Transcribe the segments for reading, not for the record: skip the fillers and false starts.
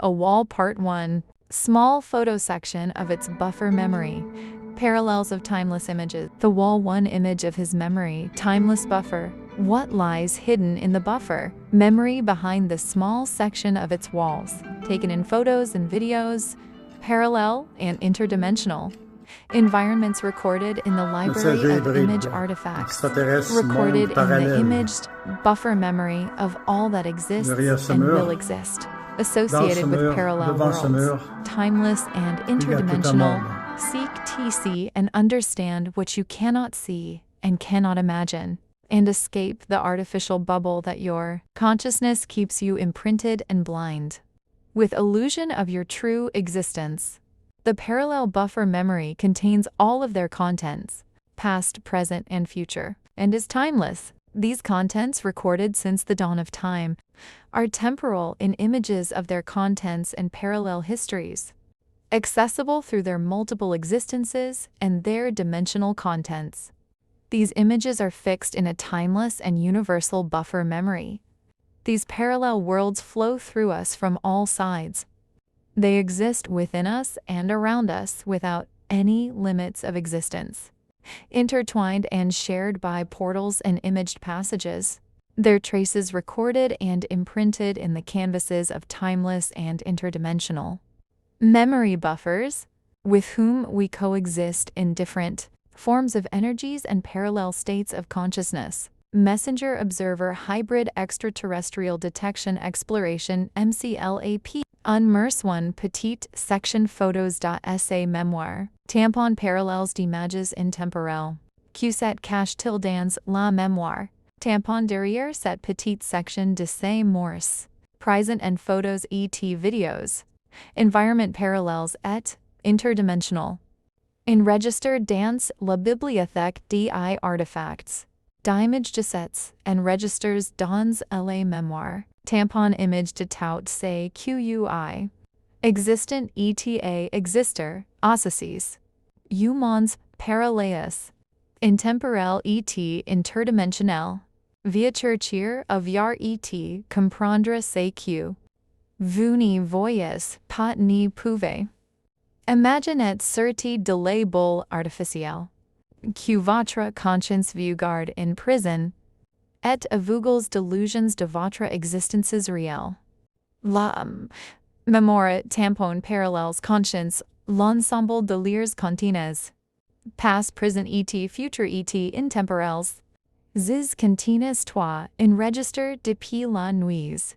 A wall part 1. Small photo section of its buffer memory. Parallels of timeless images. The wall 1 image of his memory, timeless buffer. What lies hidden in the buffer? Memory behind the small section of its walls, taken in photos and videos. Parallel and interdimensional. Environments recorded in the library of image artifacts, recorded in the imaged buffer memory of all that exists and will exist, associated with parallel worlds, timeless and interdimensional. Seek TC and understand what you cannot see and cannot imagine, and escape the artificial bubble that your consciousness keeps you imprinted and blind with illusion of your true existence. The parallel buffer memory contains all of their contents, past, present, and future, and is timeless. These contents, recorded since the dawn of time, are temporal in images of their contents and parallel histories, accessible through their multiple existences and their dimensional contents. These images are fixed in a timeless and universal buffer memory. These parallel worlds flow through us from all sides. They exist within us and around us without any limits of existence, intertwined and shared by portals and imaged passages, their traces recorded and imprinted in the canvases of timeless and interdimensional memory buffers, with whom we coexist in different forms of energies and parallel states of consciousness. Messenger Observer Hybrid Extraterrestrial Detection Exploration MCLAP Unmerse 1 Petite Section Photos.sa Memoire Tampon Parallels d'images intemporelles Q7 Cache Tildans La Memoire Tampon derrière cette petite section de ces morse Present and Photos et Videos Environment Parallels et Interdimensional In Register dans la Bibliothèque des Artifacts d'image gesets and registers dans la mémoire. Tampon image de tout say QUI. Existent ETA exister, associés. Humans parallèles. Intemporel ET interdimensionnel. Via chercher of yar ET comprendre CQ. Vous n'y voyez pas ni pouvez. Imaginez sortie de la boule artificielle. Que votre conscience vous garde in prison, et aveugles delusions de votre existences réelles. La mémoire tampon parallèles conscience, l'ensemble de leurs continents. Past, present et future et intemporels. Zis continents toi in register depuis la nuit.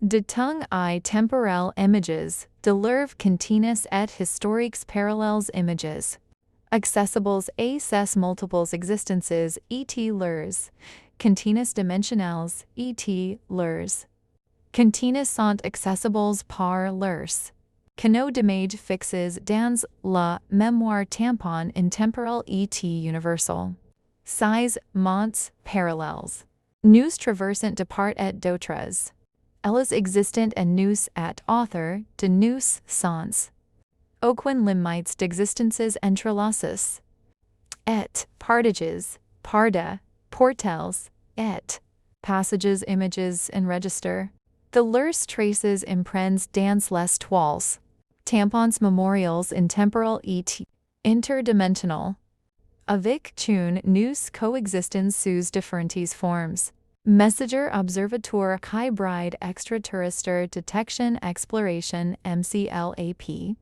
De tongue I temporel images, de l'oeuvre continus et historiques parallèles images. Accessibles à ces multiples existences et leurs. Continus dimensionals et leurs. Continus sont accessibles par leurs. Canaux d'image fixes dans la mémoire tampon intemporel et universal. Size monts parallèles. Nous traversant de part et d'autres. Elles existent et nous et author de nous sens. Aucun limites d'existences entrelaces. Et partages, parda, portels, et passages, images, and register. The leurs traces imprens dans les toiles. Tampons memorials intemporal et interdimensional. Avec chune nous coexistens sous différentes formes. Messenger Observatoire Hybrid Extraterrestre Detection Exploration MCLAP